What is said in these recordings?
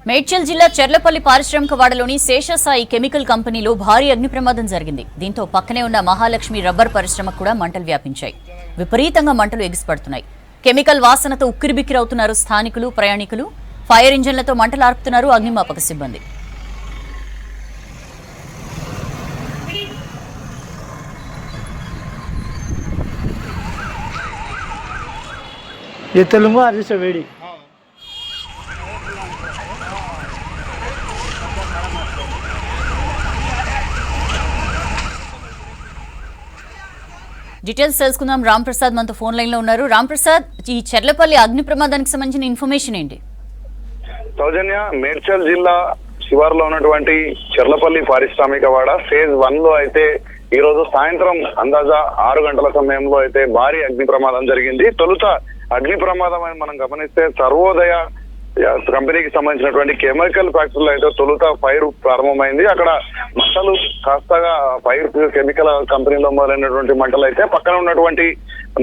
మేడ్చల్ జిల్లా చెర్లపల్లి పారిశ్రామిక వాడలోని శేషసాయి కెమికల్ కంపెనీలో భారీ అగ్ని ప్రమాదం జరిగింది. దీంతో పక్కనే ఉన్న మహాలక్ష్మి రబ్బర్ పరిశ్రమకు కూడా మంటలు వ్యాపించాయి. విపరీతంగా మంటలు ఎగిసిపడుతున్నాయి. కెమికల్ వాసనతో ఉక్కిరిబిక్కిరవుతున్నారు స్థానికులు, ప్రయాణికులు. ఫైర్ ఇంజన్లతో మంటలు ఆర్పుతున్నారు అగ్నిమాపక సిబ్బంది. డీటెయిల్స్ తెలుసుకుందాం. రామ్ ప్రసాద్ మనతో ఫోన్ లైన్ లో ఉన్నారు. రామ్ ప్రసాద్, ఈ చెర్లపల్లి అగ్ని ప్రమాదానికి సంబంధించిన ఇన్ఫర్మేషన్ ఏంటి? సౌజన్య, మేడ్చల్ జిల్లా శివారులో ఉన్నటువంటి చెర్లపల్లి పారిశ్రామిక వాడ ఫేజ్ 1 లో అయితే ఈ రోజు సాయంత్రం అందాజా 6 గంటల సమయంలో అయితే భారీ అగ్ని ప్రమాదం జరిగింది. తొలుత అగ్ని ప్రమాదం అని మనం గమనిస్తే సర్వోదయ కంపెనీకి సంబంధించినటువంటి కెమికల్ ఫ్యాక్టరీలో అయితే తొలుత ఫైర్ ప్రారంభమైంది. అక్కడ మంటలు కాస్తగా ఫైర్ కెమికల్ కంపెనీలో మొదలైనటువంటి మంటలు అయితే పక్కన ఉన్నటువంటి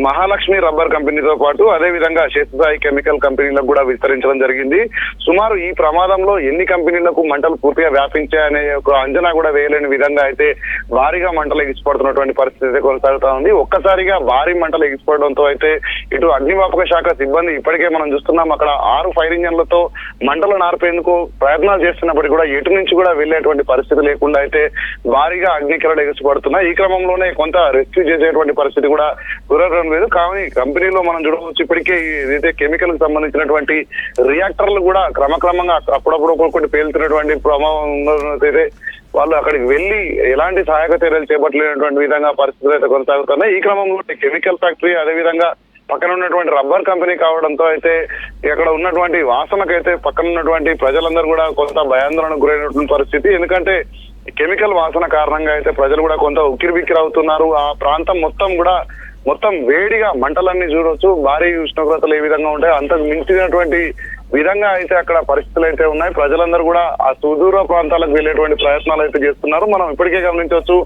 మహాలక్ష్మి రబ్బర్ కంపెనీతో పాటు అదే విధంగా శేషసాయి కెమికల్ కంపెనీలకు కూడా విస్తరించడం జరిగింది. సుమారు ఈ ప్రమాదంలో ఎన్ని కంపెనీలకు మంటలు పూర్తిగా వ్యాపించాయనే ఒక అంచనా కూడా వేయలేని విధంగా అయితే భారీగా మంటలు ఎగిసిపడుతున్నటువంటి పరిస్థితి అయితే కొనసాగుతా ఉంది. ఒక్కసారిగా భారీ మంటలు ఎగిసిపడడంతో అయితే ఇటు అగ్నిమాపక శాఖ సిబ్బంది ఇప్పటికే మనం చూస్తున్నాం, అక్కడ 6 ఫైర్ ఇంజన్లతో మంటలను ఆర్పేందుకు ప్రయత్నాలు చేస్తున్నప్పటికీ కూడా ఎటు నుంచి కూడా వెళ్లేటువంటి పరిస్థితి లేకుండా అయితే భారీగా అగ్నికిరలు ఎగిసిపడుతున్నాయి. ఈ క్రమంలోనే కొంత రెస్క్యూ చేసేటువంటి పరిస్థితి కూడా కుదరడం లేదు. కానీ కంపెనీలో మనం చూడవచ్చు, ఇప్పటికే ఏదైతే కెమికల్ కి సంబంధించినటువంటి రియాక్టర్లు కూడా క్రమక్రమంగా అప్పుడప్పుడు ఒక్కొక్కటి పేలుతున్నటువంటి ప్రమాదం అయితే వాళ్ళు అక్కడికి వెళ్లి ఎలాంటి సహాయక చర్యలు చేపట్టలేనటువంటి విధంగా పరిస్థితులు అయితే కొనసాగుతున్నాయి. ఈ క్రమంలో కెమికల్ ఫ్యాక్టరీ అదేవిధంగా పక్కన ఉన్నటువంటి రబ్బర్ కంపెనీ కావడంతో అయితే ఇక్కడ ఉన్నటువంటి వాసనకైతే పక్కన ఉన్నటువంటి ప్రజలందరూ కూడా కొంత భయాందోళనకు గురైనటువంటి పరిస్థితి. ఎందుకంటే కెమికల్ వాసన కారణంగా అయితే ప్రజలు కూడా కొంత ఉక్కిరిబిక్కిరి అవుతున్నారు. ఆ ప్రాంతం మొత్తం వేడిగా మంటలన్నీ చూడవచ్చు. భారీ ఉష్ణోగ్రతలు ఏ విధంగా ఉంటాయి అంతకు మించినటువంటి విధంగా అయితే అక్కడ పరిస్థితులు అయితే ఉన్నాయి. ప్రజలందరూ కూడా ఆ సుదూర ప్రాంతాలకు వెళ్లేటువంటి ప్రయత్నాలు అయితే చేస్తున్నారు. మనం ఇప్పటికే గమనించవచ్చు,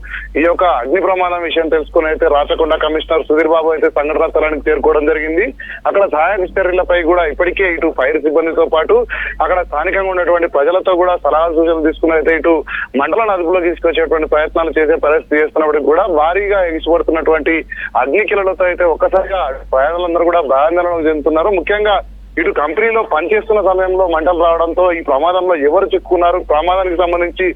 ఈ యొక్క అగ్ని ప్రమాదం విషయం తెలుసుకుని అయితే రాచకొండ కమిషనర్ సుధీర్ బాబు అయితే సంఘటన స్థలానికి చేరుకోవడం జరిగింది. అక్కడ సహాయక చర్యలపై కూడా ఇప్పటికే ఇటు ఫైర్ సిబ్బందితో పాటు అక్కడ స్థానికంగా ఉన్నటువంటి ప్రజలతో కూడా సలహా సూచనలు తీసుకుని అయితే ఇటు మంటలను అదుపులో తీసుకొచ్చేటువంటి ప్రయత్నాలు చేసే పరిస్థితి చేస్తున్నప్పటికీ కూడా భారీగా ఎగిసిపడుతున్నటువంటి అగ్నికిలలతో అయితే ఒక్కసారిగా ప్రయాణాలందరూ కూడా భయాందోళనకు చెందుతున్నారు. ముఖ్యంగా ఇటు కంపెనీలో పనిచేస్తున్న సమయంలో మంటలు రావడంతో ఈ ప్రమాదంలో ఎవరు చిక్కుకున్నారు, ప్రమాదానికి సంబంధించి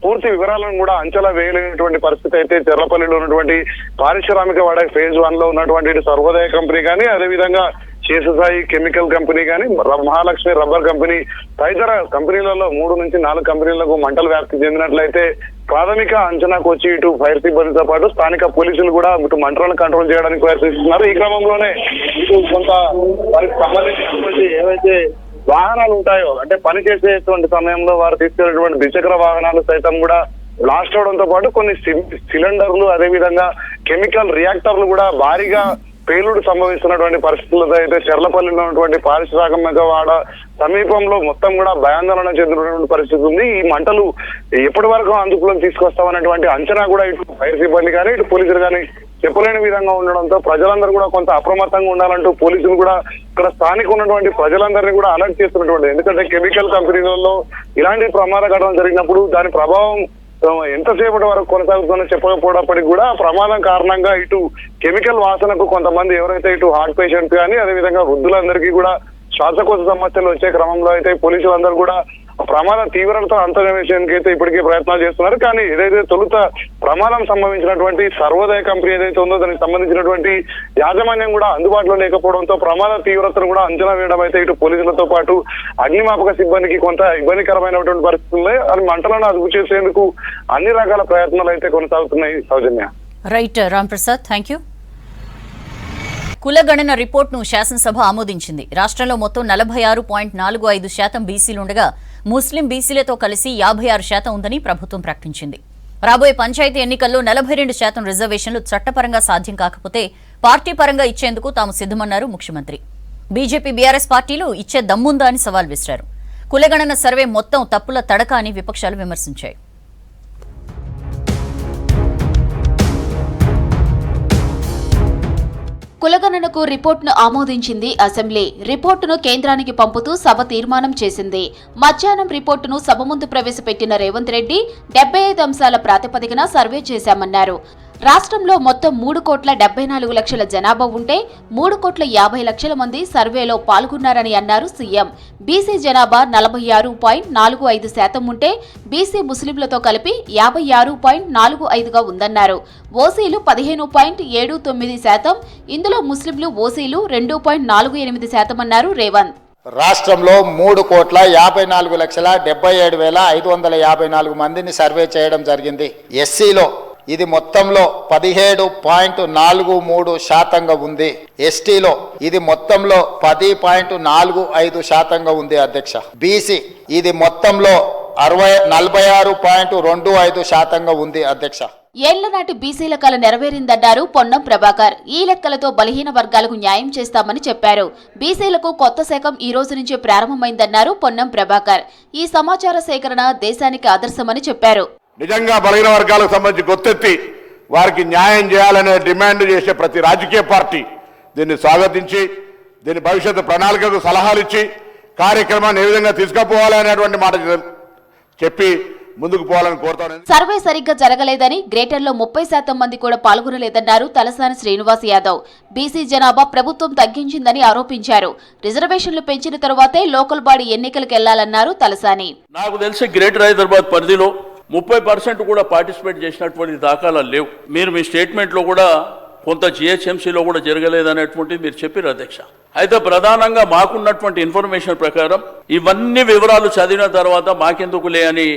పూర్తి వివరాలను కూడా అంచనా వేయలేనటువంటి పరిస్థితి అయితే చెర్లపల్లిలో ఉన్నటువంటి పారిశ్రామిక వాడ ఫేజ్ 1 లో ఉన్నటువంటి ఇటు సర్వోదయ కంపెనీ కానీ అదేవిధంగా శేషసాయి కెమికల్ కంపెనీ కానీ మహాలక్ష్మి రబ్బర్ కంపెనీ తదితర కంపెనీలలో 3 నుంచి 4 కంపెనీలకు మంటలు వ్యాప్తి చెందినట్లయితే ప్రాథమిక అంచనాకు వచ్చి ఇటు ఫైర్ సిబ్బందితో పాటు స్థానిక పోలీసులు కూడా ఇటు మంటలను కంట్రోల్ చేయడానికి ప్రయత్నిస్తున్నారు. ఈ క్రమంలోనే ఇటు కొంత వారికి సంబంధించినటువంటి ఏవైతే వాహనాలు ఉంటాయో అంటే పనిచేసేటువంటి సమయంలో వారు తీసుకెళ్లేటువంటి ద్విచక్ర వాహనాలు సైతం కూడా బ్లాస్ట్ అవడంతో పాటు కొన్ని సిలిండర్లు అదేవిధంగా కెమికల్ రియాక్టర్లు కూడా భారీగా పేలుడు సంభవిస్తున్నటువంటి పరిస్థితులతో అయితే చెర్లపల్లిలో ఉన్నటువంటి పారిశ్రామిక వాడ సమీపంలో మొత్తం కూడా భయాందోళన చెందినటువంటి పరిస్థితి ఉంది. ఈ మంటలు ఎప్పటి వరకు అదుపులోకి తీసుకొస్తామనేటువంటి అంచనా కూడా ఇటు ఫైర్ సిబ్బంది కానీ ఇటు పోలీసులు కానీ చెప్పలేని విధంగా ఉండడంతో ప్రజలందరూ కూడా కొంత అప్రమత్తంగా ఉండాలంటూ పోలీసులు కూడా ఇక్కడ స్థానిక ఉన్నటువంటి ప్రజలందరినీ కూడా అలర్ట్ చేస్తున్నటువంటి, ఎందుకంటే కెమికల్ కంపెనీలలో ఇలాంటి ప్రమాద ఘటన జరిగినప్పుడు దాని ప్రభావం ఎంతసేపటి వరకు కొనసాగుతుందో చెప్పకపోవడానికి కూడా ప్రమాదం కారణంగా ఇటు కెమికల్ వాసనకు కొంతమంది ఎవరైతే ఇటు హార్ట్ పేషెంట్స్ కానీ అదేవిధంగా వృద్ధులందరికీ కూడా శ్వాసకోశ సమస్యలు వచ్చే క్రమంలో అయితే పోలీసులందరూ కూడా ప్రమాద తీవ్రతతో అంతర్వేశానికి అయితే ఇప్పటికే ప్రయత్నాలు చేస్తున్నారు. కానీ ఏదైతే తొలుత ప్రమాదం సంభవించినటువంటి సర్వోదయ కంపెనీ ఏదైతే ఉందో దానికి సంబంధించినటువంటి యాజమాన్యం కూడా అందుబాటులో లేకపోవడంతో ప్రమాద తీవ్రతను కూడా అంచనా వేయడం అయితే ఇటు పోలీసులతో పాటు అగ్నిమాపక సిబ్బందికి కొంత ఇబ్బందికరమైనటువంటి పరిస్థితుల్లో అది మంటలను అదుపు చేసేందుకు అన్ని రకాల ప్రయత్నాలు అయితే కొనసాగుతున్నాయి. Soujanya. Right Ram Prasad, thank you. కులగణన రిపోర్ట్ను శాసనసభ ఆమోదించింది. రాష్ట్రంలో మొత్తం 46.45% బీసీలుండగా ముస్లిం బీసీలతో కలిసి 56% ఉందని ప్రభుత్వం ప్రకటించింది. రాబోయే పంచాయతీ ఎన్నికల్లో 42% రిజర్వేషన్లు చట్టపరంగా సాధ్యం కాకపోతే పార్టీ పరంగా ఇచ్చేందుకు తాము సిద్ధమన్నారు ముఖ్యమంత్రి. బీజేపీ బీఆర్ఎస్ పార్టీలు ఇచ్చే దమ్ముందా అని సవాల్ విసిరారు. కులగణన సర్వే మొత్తం తప్పుల తడక అని విపక్షాలు విమర్శించాయి. కులగణనకు రిపోర్టును ఆమోదించింది అసెంబ్లీ. రిపోర్టును కేంద్రానికి పంపుతూ సభ తీర్మానం చేసింది. మధ్యాహ్నం రిపోర్టును సభ ముందు ప్రవేశపెట్టిన రేవంత్ రెడ్డి 75 అంశాల ప్రాతిపదికన సర్వే చేశామన్నారు. రాష్ట్రంలో మొత్తం 3,74,00,000 జనాభా ఉంటే 3,50,00,000 మంది సర్వేలో పాల్గొన్నారని అన్నారు సీఎం. బీసీ జనాభా 46.45% ఉంటే బీసీ ముస్లింలతో కలిపి 56.45గా ఉందన్నారు. ఓసీలు 15.79%, ఇందులో ముస్లింలు ఓసీలు 2.48% అన్నారు రేవంత్. రాష్ట్రంలో 3,54,77,554 మందిని సర్వే చేయడం జరిగింది. ఎస్సీలో ఇది మొత్తంలో 17.43% ఉంది. ఎస్టీలో ఇది మొత్తంలో 10.45% ఉంది అధ్యక్ష. బీసీ ఇది మొత్తంలో 46.25% ఉంది అధ్యక్ష. ఏళ్ల నాటి బీసీల కల నెరవేరిందన్నారు పొన్నం ప్రభాకర్. ఈ లెక్కలతో బలహీన వర్గాలకు న్యాయం చేస్తామని చెప్పారు. బీసీలకు కొత్త శకం ఈ రోజు నుంచే ప్రారంభమైందన్నారు పొన్నం ప్రభాకర్. ఈ సమాచార సేకరణ దేశానికి ఆదర్శమని చెప్పారు. నిజంగా బలహీన వర్గాలకు సంబంధించి గొత్తెత్తి వారికి న్యాయం చేయాలనే డిమాండ్ చేసే ప్రతి రాజకీయ పార్టీ దీన్ని స్వాగతించి దీని భవిష్యత్తు ప్రణాళికకు సలహాలు ఇచ్చి కార్యక్రమాన్ని ఏ విధంగా తీసుకుపోవాలనేటువంటి మాట చెప్పి ముందుకు పోవాలని కోరుతాను. సర్వే సరిగ్గా జరగలేదని, గ్రేటర్లో 30% మంది కూడా పాల్గొనలేదన్నారు తలసాని శ్రీనివాస్ యాదవ్. బీసీ జనాభా ప్రభుత్వం తగ్గించిందని ఆరోపించారు. రిజర్వేషన్లు పెంచిన తరువాతే లోకల్ బాడీ ఎన్నికలకు వెళ్లాలన్నారు తలసాని. నాకు తెలిసి గ్రేటర్ హైదరాబాద్ పరిధిలో 30% కూడా పార్టిసిపేట్ చేసినటువంటి దాఖలాలు లేవు. మీరు మీ స్టేట్మెంట్లో కూడా కొంత జిహెచ్ఎంసీలో కూడా జరగలేదనేటువంటిది మీరు చెప్పారు అధ్యక్ష. అయితే ప్రధానంగా మాకున్నటువంటి ఇన్ఫర్మేషన్ ప్రకారం ఇవన్నీ వివరాలు చదివిన తర్వాత మాకెందుకులే అని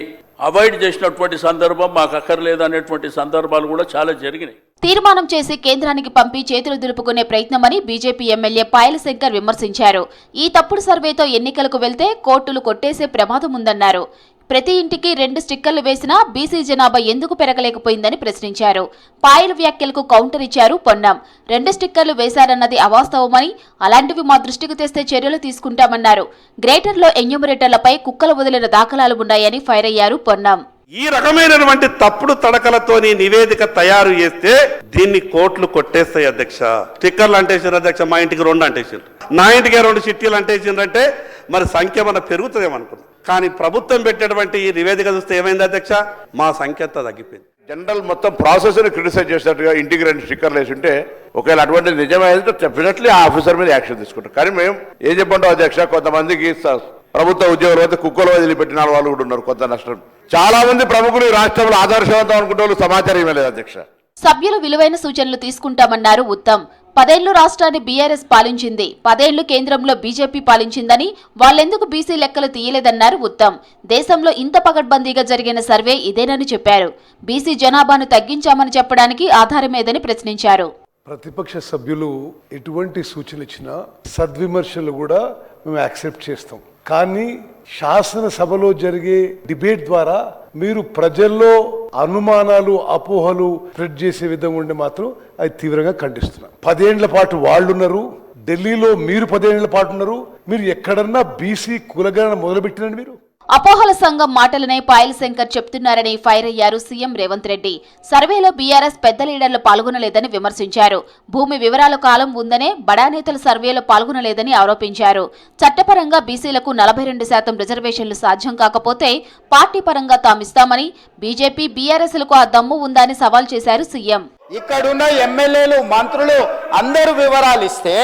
అవాయిడ్ చేసినటువంటి సందర్భం, మాకు అక్కర్లేదనేటువంటి సందర్భాలు కూడా చాలా జరిగినాయి. తీర్మానం చేసి కేంద్రానికి పంపి చేతులు దులుపుకునే ప్రయత్నమని బీజేపీ ఎమ్మెల్యే పాయల శంకర్ విమర్శించారు. ఈ తప్పుడు సర్వేతో ఎన్నికలకు వెళ్తే కోర్టులు కొట్టేసే ప్రమాదం ఉందన్నారు. ప్రతి ఇంటికి 2 స్టిక్కర్లు వేసినా బీసీ జనాభా ఎందుకు పెరగలేకపోయిందని ప్రశ్నించారు. పాయల వ్యాఖ్యలకు కౌంటర్ ఇచ్చారు పొన్నం. 2 స్టిక్కర్లు వేశారన్నది అవాస్తవమని, అలాంటివి మా దృష్టికి తెస్తే చర్యలు తీసుకుంటామన్నారు. గ్రేటర్లో ఎన్యూమరేటర్లపై కుక్కలు వదిలిన దాఖలాలు ఉన్నాయని ఫైర్ అయ్యారు పొన్నం. ఈ రకమైనటువంటి తప్పుడు తడకలతోని నివేదిక తయారు చేస్తే దీన్ని కోర్టులు కొట్టేస్తాయి అధ్యక్ష. స్టిక్కర్లు అంటేసారు అధ్యక్ష, మా ఇంటికి 2 అంటేసారు, నా ఇంటికి 2 చిట్టీలు అంటేసిందంటే మరి సంఖ్య మన పెరుగుతుందేమనుకున్నాం. కానీ ప్రభుత్వం పెట్టేటువంటి ఈ నివేదిక చూస్తే ఏమైంది అధ్యక్ష, మా సంఖ్య అంతా తగ్గిపోయింది. జనరల్ మొత్తం ప్రాసెస్ని క్రిటిసైజ్ చేసినట్టుగా ఇంటికి 2 స్టిక్కర్లు వేసి ఉంటే ఒకవేళ అటువంటి నిజమైతే డెఫినెట్లీ ఆ ఆఫీసర్ మీద యాక్షన్ తీసుకుంటాం. కానీ మేము ఏం చెప్పంటాం అధ్యక్ష, కొంతమందికి ప్రభుత్వ ఉద్యోగులు అయితే కుక్కలు వదిలిపెట్టిన వాళ్ళు కూడా ఉన్నారు. కొంత నష్టం చాలా మంది ప్రముఖులు ఈ రాష్ట్రంలో ఆదర్శవంతం అనుకుంటే వాళ్ళు సమాచారం ఇవ్వలేదు అధ్యక్ష. సభ్యులు విలువైన సూచనలు తీసుకుంటామన్నారు ఉత్తమ్. 10 ఏళ్లు రాష్ట్రాన్ని బీఆర్ఎస్ పాలించింది, 10 ఏళ్లు కేంద్రంలో బీజేపీ పాలించిందని, వాళ్ళెందుకు బీసీ లెక్కలు తీయలేదన్నారు ఉత్తమ్. దేశంలో ఇంత పకడ్బందీగా జరిగిన సర్వే ఇదేనని చెప్పారు. బీసీ జనాభాను తగ్గించామని చెప్పడానికి ఆధారమేదని ప్రశ్నించారు. ప్రతిపక్ష సభ్యులు ఎటువంటి సూచనలు ఇచ్చినా సద్విమర్శలు కూడా మేము యాక్సెప్ట్ చేస్తాం. కానీ శాసనసభలో జరిగే డిబేట్ ద్వారా మీరు ప్రజల్లో అనుమానాలు, అపోహలు స్ప్రెడ్ చేసే విధంగా ఉండే మాత్రం అది తీవ్రంగా ఖండిస్తున్నాం. 10 ఏళ్ల పాటు వాళ్ళున్నారు, ఢిల్లీలో మీరు 10 ఏళ్ల పాటు ఉన్నారు. మీరు ఎక్కడన్నా బీసీ కులగణన మొదలుపెట్టినండి మీరు? అపోహల సంఘం మాటలనే పాయల్ శంకర్ చెప్తున్నారని ఫైర్ అయ్యారు సీఎం రేవంత్ రెడ్డి. సర్వేలో బీఆర్ఎస్ పెద్ద లీడర్లు పాల్గొనలేదని విమర్శించారు. భూమి వివరాల కాలం ఉందనే బడా నేతలు సర్వేలో పాల్గొనలేదని ఆరోపించారు. చట్టపరంగా బీసీలకు 42% రిజర్వేషన్లు సాధ్యం కాకపోతే పార్టీ పరంగా తామిస్తామని, బీజేపీ బీఆర్ఎస్లకు ఆ దమ్ము ఉందని సవాల్ చేశారు సీఎం. ఇక్కడున్న ఎమ్మెల్యేలు, మంత్రులు అందరూ వివరాలు ఇస్తే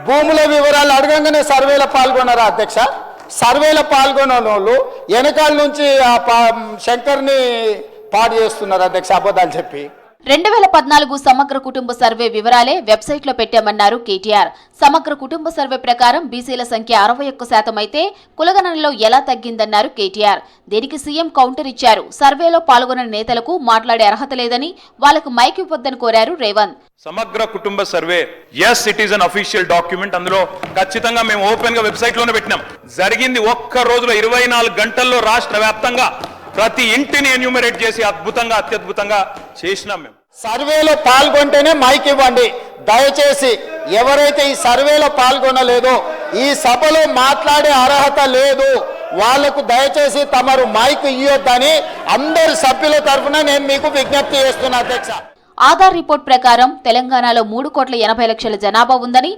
భూముల వివరాలు అడగంగానే సర్వేలో పాల్గొన్నారా అధ్యక్ష? సర్వేలో పాల్గొన్న వాళ్ళు వెనకాల నుంచి శంకర్ని పాడు చేస్తున్నారు అధ్యక్ష, అబద్ధాలు చెప్పి. 2014 సమగ్ర కుటుంబ సర్వే వివరాలే వెబ్సైట్లో పెట్టామన్నారు కేటీఆర్. సమగ్ర కుటుంబ సర్వే ప్రకారం బీసీల సంఖ్య 61% అయితే కులగణనలో ఎలా తగ్గిందన్నారు కేటీఆర్. దీనికి సీఎం కౌంటర్ ఇచ్చారు. సర్వేలో పాల్గొన్న నేతలకు మాట్లాడే అర్హత లేదని, వాళ్లకు మైక్ ఇవ్వొద్దని కోరారు రేవంత్. సమగ్ర కుటుంబ survey yes it is an official document. అందులో ఖచ్చితంగా మేము ఓపెన్ గా వెబ్సైట్ లోనే పెట్టినాం. జరిగింది ఒక్క రోజులో 24 గంటల్లో రాష్ట్ర వ్యాప్తంగా ప్రతి ఇంటిని ఎన్యూమరేట్ చేసి అద్భుతంగా, అత్యద్భుతంగా చేసినాం. మేము సర్వేలో పాల్గొంటేనే మైక్ ఇవ్వండి దయచేసి. ఎవరైతే ఈ సర్వేలో పాల్గొనలేదో, ఈ సభలో మాట్లాడే అర్హత లేదు, వాళ్లకు దయచేసి తమరు మైక్ ఇవ్వొద్దని అందరు సభ్యుల తరఫున నేను మీకు విజ్ఞప్తి చేస్తున్నా అధ్యక్ష. ఆధార్ రిపోర్ట్ ప్రకారం తెలంగాణలో 3,80,00,000 జనాభా ఉందని,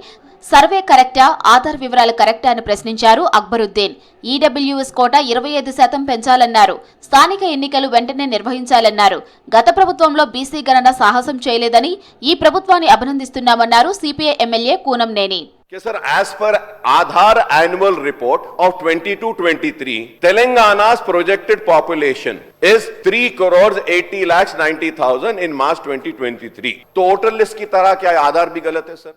సర్వే కరెక్టా, ఆధార్ వివరాలు కరెక్టా అని ప్రశ్నించారు అక్బరుద్దీన్. EWS quota 25% పెంచాలన్నారు. స్థానిక ఎన్నికలు వెంటనే నిర్వహించాలన్నారు. గత ప్రభుత్వంలో బీసీ గణన సాహసం చేయలేదని, ఈ ప్రభుత్వాన్ని అభినందిస్తున్నామన్నారు CPI MLA Kunamneni. Sir, as per Aadhaar annual report of 22-23, Telangana's projected population is 3,80,90,000 in March 2023. Total list की तरह क्या आधार भी गलत है सर?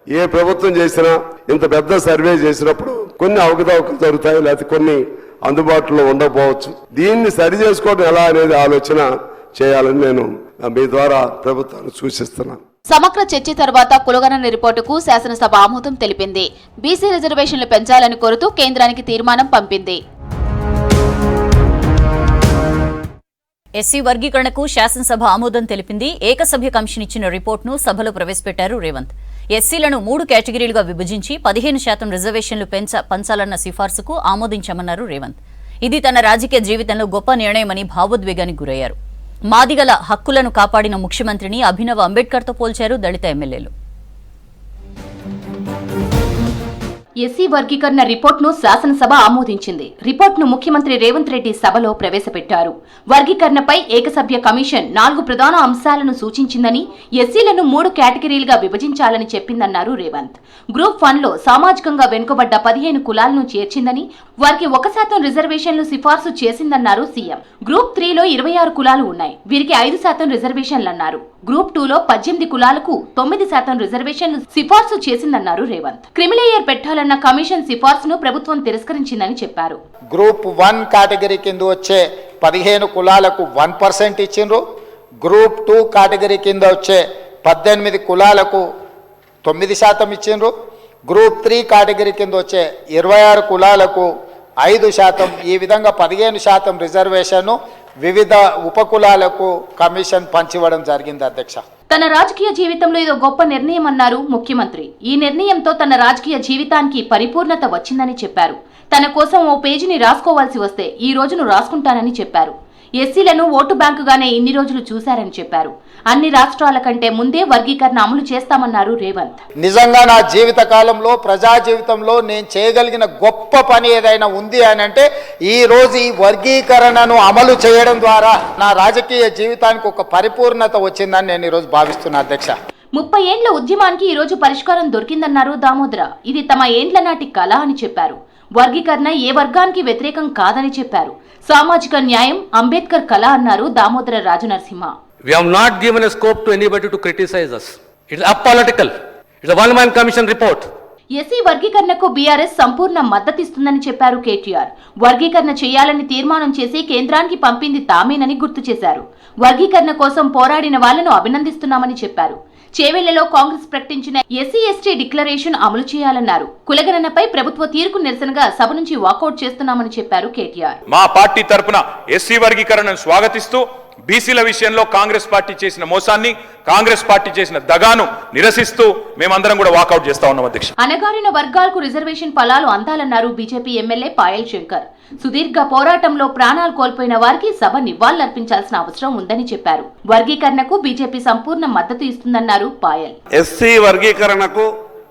ఏ ప్రభుత్వం చేసినా ఇంత పెద్ద సర్వే చేసినప్పుడు కొన్ని అవకతవకలు జరుగుతాయి, లేకపోతే కొన్ని అందుబాటులో ఉండకపోవచ్చు. దీన్ని సరి చేసుకోవడం ఎలా అనేది ఆలోచన చేయాలని నేను మీ ద్వారా ప్రభుత్వాన్ని సూచిస్తున్నాను. సమగ్ర చర్చ తర్వాత కులగణన రిపోర్టుకు శాసనసభ ఆమోదం తెలిపింది. బీసీ రిజర్వేషన్లు పెంచాలని కోరుతూ కేంద్రానికి తీర్మానం పంపింది. ఎస్సీ వర్గీకరణకు శాసనసభ ఆమోదం తెలిపింది. ఏకసభ్య కమిషన్ ఇచ్చిన రిపోర్టును సభలో ప్రవేశపెట్టారు రేవంత్. ఎస్సీలను 3 కేటగిరీలుగా విభజించి 15% రిజర్వేషన్లు పంచాలన్న సిఫార్సుకు ఆమోదించామన్నారు రేవంత్. ఇది తన రాజకీయ జీవితంలో గొప్ప నిర్ణయమని భావోద్వేగానికి గురయ్యారు. మాదిగల హక్కులను కాపాడిన ముఖ్యమంత్రిని అభినవ్ అంబేద్కర్తో పోల్చారు దళిత ఎమ్మెల్యేలు. ఎస్సీ వర్గీకరణ రిపోర్ట్ను శాసనసభ ఆమోదించింది. రిపోర్ట్ను ముఖ్యమంత్రి రేవంత్ రెడ్డి సభలో ప్రవేశపెట్టారు. వర్గీకరణపై ఏకసభ్య కమిషన్ 4 ప్రధాన అంశాలను సూచించిందని, ఎస్సీలను 3 కేటగిరీలుగా విభజించాలని చెప్పిందన్నారు రేవంత్. గ్రూప్ 1లో సామాజికంగా వెనుకబడ్డ 15 కులాలను చేర్చిందని, వారికి 1% రిజర్వేషన్లు సిఫార్సు చేసిందన్నారు సీఎం. గ్రూప్ 3లో 26 కులాలు ఉన్నాయి, వీరికి 5% రిజర్వేషన్లన్నారు. గ్రూప్ 2లో 18 కులాలకు 9% రిజర్వేషన్లు సిఫార్సు చేసిందన్నారు రేవంత్. క్రిమిలేయర్ పెట్టాలన్న కమిషన్ సిఫార్సును ప్రభుత్వం తిరస్కరించిందని చెప్పారు. గ్రూప్ 1 కేటగిరీ కింద వచ్చే 15 కులాలకు 1% ఇచ్చిండ్రు. గ్రూప్ 2 కేటగిరీ కింద వచ్చే 18 కులాలకు 9% ఇచ్చిండ్రు. గ్రూప్ 3 కేటగిరీ కింద వచ్చే 26 కులాలకు 5%, ఈ విధంగా 15% రిజర్వేషన్ వివిధ ఉపకులాలకు కమిషన్ పంచివ్వడం జరిగింది అధ్యక్ష. తన రాజకీయ జీవితంలో ఇదో గొప్ప నిర్ణయం అన్నారు ముఖ్యమంత్రి. ఈ నిర్ణయంతో తన రాజకీయ జీవితానికి పరిపూర్ణత వచ్చిందని చెప్పారు. తన కోసం ఓ పేజీని రాసుకోవాల్సి వస్తే ఈ రోజును రాసుకుంటానని చెప్పారు. ఎస్సీలను ఓటు బ్యాంకుగానే ఇన్ని రోజులు చూశారని చెప్పారు. అన్ని రాష్ట్రాల కంటే ముందే వర్గీకరణ అమలు చేస్తామన్నారు రేవంత్. నిజంగా నా జీవిత కాలంలో, ప్రజా జీవితంలో నేను చేయగలిగిన గొప్ప పని ఏదైనా ఉంది అని అంటే ఈ రోజు ఈ వర్గీకరణను అమలు చేయడం ద్వారా నా రాజకీయ జీవితానికి ఒక పరిపూర్ణత వచ్చిందని నేను ఈరోజు భావిస్తున్నా అధ్యక్ష. 30 ఏండ్ల ఉద్యమానికి ఈ రోజు పరిష్కారం దొరికిందన్నారు దామోదర. ఇది తమ ఏండ్ల నాటి కళ అని చెప్పారు. వర్గీకరణ ఏ వర్గానికి వ్యతిరేకం కాదని చెప్పారు. సామాజిక న్యాయం అంబేద్కర్ కళ అన్నారు Damodara Rajanarasimha. We have not given a scope to anybody to criticize us. It is apolitical. It is a one-man commission report. SC వర్గీకరణకు బీఆర్ఎస్ సంపూర్ణ మద్దతిస్తుందని చెప్పారు కేటీఆర్. వర్గీకరణ చేయాలని తీర్మానం చేసి కేంద్రానికి పంపింది తామేనని గుర్తు చేశారు. వర్గీకరణ కోసం పోరాడిన వాళ్లను అభినందిస్తున్నామని చెప్పారు. చేవెళ్లలో కాంగ్రెస్ ప్రకటించిన ఎస్సీ ఎస్టీ డిక్లరేషన్ అమలు చేయాలన్నారు. కులగణనపై ప్రభుత్వ తీరుకు నిరసనగా సభ నుంచి వాకౌట్ చేస్తున్నామని చెప్పారు కేటీఆర్. మా పార్టీ తరపున ఎస్సీ వర్గీకరణను స్వాగతిస్తూ బీసీల విషయంలో కాంగ్రెస్ పార్టీ చేసిన మోసాన్ని, కాంగ్రెస్ పార్టీ చేసిన దగాను నిరసిస్తూ మేమందరం కూడా వాకౌట్ చేస్తా ఉన్నాం అధ్యక్ష. అణగారిన వర్గాలకు రిజర్వేషన్ ఫలాలు అందాలన్నారు బీజేపీ ఎమ్మెల్యే పాయల్ శంకర్. సుదీర్ఘ పోరాటంలో ప్రాణాలు కోల్పోయిన వారికి సభ నివాళులర్పించాల్సిన అవసరం ఉందని చెప్పారు. వర్గీకరణకు బీజేపీ సంపూర్ణ మద్దతు ఇస్తుందన్నారు పాయల్. ఎస్సీ వర్గీకరణకు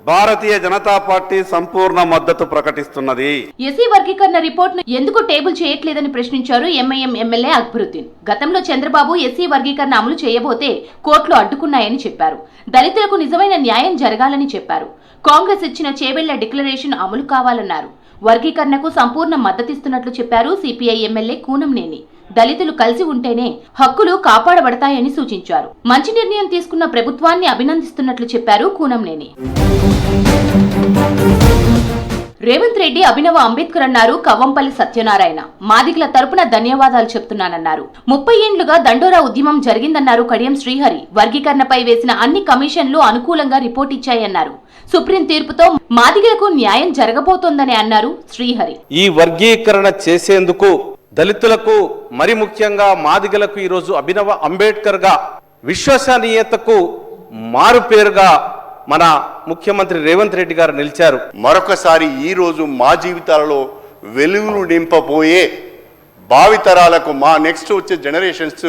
భారతీయ జనతా పార్టీ సంపూర్ణ మద్దతు ప్రకటిస్తున్నది. ఎస్సీ వర్గీకరణ రిపోర్ట్ను ఎందుకు టేబుల్ చేయట్లేదని ప్రశ్నించారు ఎంఐఎం ఎమ్మెల్యే అక్బరుద్దీన్. గతంలో చంద్రబాబు ఎస్సీ వర్గీకరణ అమలు చేయబోతే కోర్టులు అడ్డుకున్నాయని చెప్పారు. దళితులకు నిజమైన న్యాయం జరగాలని చెప్పారు. కాంగ్రెస్ ఇచ్చిన చేవెళ్ల డిక్లరేషన్ అమలు కావాలన్నారు. వర్గీకరణకు సంపూర్ణ మద్దతిస్తున్నట్లు చెప్పారు సిపిఐ ఎమ్మెల్యే కూనంనేని. దళితులు కలిసి ఉంటేనే హక్కులు కాపాడబడతాయని సూచించారు. మంచి నిర్ణయం తీసుకున్న ప్రభుత్వాన్ని అభినందిస్తున్నట్లు చెప్పారు కూనంనేని. రేవంత్ రెడ్డి అభినవ అంబేద్కర్ అన్నారు కవ్వంపల్లి సత్యనారాయణ. మాదిగల తరపున ధన్యవాదాలు చెప్తున్నానన్నారు. 30 ఏండ్లుగా దండోరా ఉద్యమం జరిగిందన్నారు కడియం శ్రీహరి. వర్గీకరణపై వేసిన అన్ని కమిషన్లు అనుకూలంగా రిపోర్ట్ ఇచ్చాయన్నారు. సుప్రీం తీర్పుతో మాదిగలకు న్యాయం జరగబోతోందని అన్నారు శ్రీహరి. ఈ వర్గీకరణ చేసేందుకు దళితులకు, మరి ముఖ్యంగా మాదిగలకు ఈరోజు అభినవ అంబేద్కర్ గా, విశ్వసనీయతకు మారుపేరుగా మన ముఖ్యమంత్రి రేవంత్ రెడ్డి గారు నిలిచారు. మరొకసారి ఈ రోజు మా జీవితాలలో వెలుగులు నింపబోయే భావితరాలకు, మా నెక్స్ట్ వచ్చే జనరేషన్స్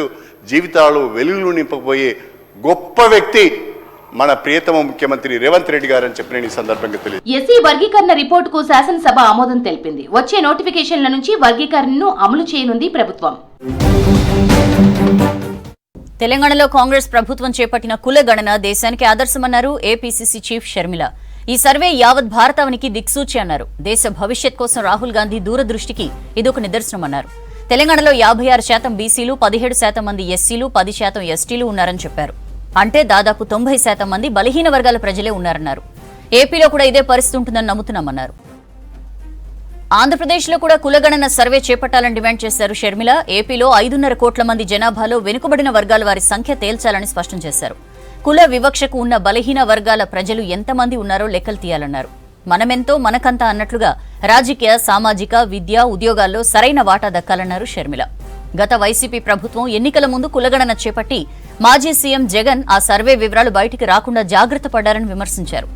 జీవితాలలో వెలుగులు నింపబోయే గొప్ప వ్యక్తి మన ప్రియతమ ముఖ్యమంత్రి రేవంత్ రెడ్డి గారు అని చెప్పి నేను ఈ సందర్భంగా తెలియదు. ఎస్సీ వర్గీకరణ రిపోర్టుకు శాసనసభ ఆమోదం తెలిపింది. వచ్చే నోటిఫికేషన్ల నుంచి వర్గీకరణను అమలు చేయనుంది ప్రభుత్వం. తెలంగాణలో కాంగ్రెస్ ప్రభుత్వం చేపట్టిన కుల గణన దేశానికి ఆదర్శమన్నారు ఏపీసీసీ చీఫ్ షర్మిల. ఈ సర్వే యావత్ భారతావనికి దిక్సూచి అన్నారు. దేశ భవిష్యత్ కోసం రాహుల్ గాంధీ దూరదృష్టికి ఇదొక నిదర్శనమన్నారు. తెలంగాణలో 56% బీసీలు, 17% మంది ఎస్సీలు, 10% ఎస్టీలు ఉన్నారని చెప్పారు. అంటే దాదాపు 90% మంది బలహీన వర్గాల ప్రజలే ఉన్నారన్నారు. ఏపీలో కూడా ఇదే పరిస్థితి ఉంటుందని నమ్ముతున్నామన్నారు. ఆంధ్రప్రదేశ్లో కూడా కులగణన సర్వే చేపట్టాలని డిమాండ్ చేశారు షర్మిల. ఏపీలో 5.5 కోట్ల మంది జనాభాలో వెనుకబడిన వర్గాల వారి సంఖ్య తేల్చాలని స్పష్టం చేశారు. కుల వివక్షకు ఉన్న బలహీన వర్గాల ప్రజలు ఎంతమంది ఉన్నారో లెక్కలు తీయాలన్నారు. మనమెంతో మనకంతా అన్నట్లుగా రాజకీయ, సామాజిక, విద్య, ఉద్యోగాల్లో సరైన వాటా దక్కాలన్నారు షర్మిల. గత వైసీపీ ప్రభుత్వం ఎన్నికల ముందు కులగణన చేపట్టి మాజీ సీఎం జగన్ ఆ సర్వే వివరాలు బయటికి రాకుండా జాగ్రత్త పడ్డారని విమర్శించారు.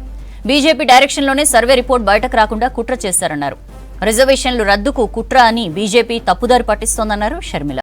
బీజేపీ డైరెక్షన్లోనే సర్వే రిపోర్ట్ బయటకు రాకుండా కుట్ర చేశారన్నారు. రిజర్వేషన్లు రద్దుకు కుట్ర అని బీజేపీ తప్పుదారి పట్టిస్తోందన్నారు షర్మిల.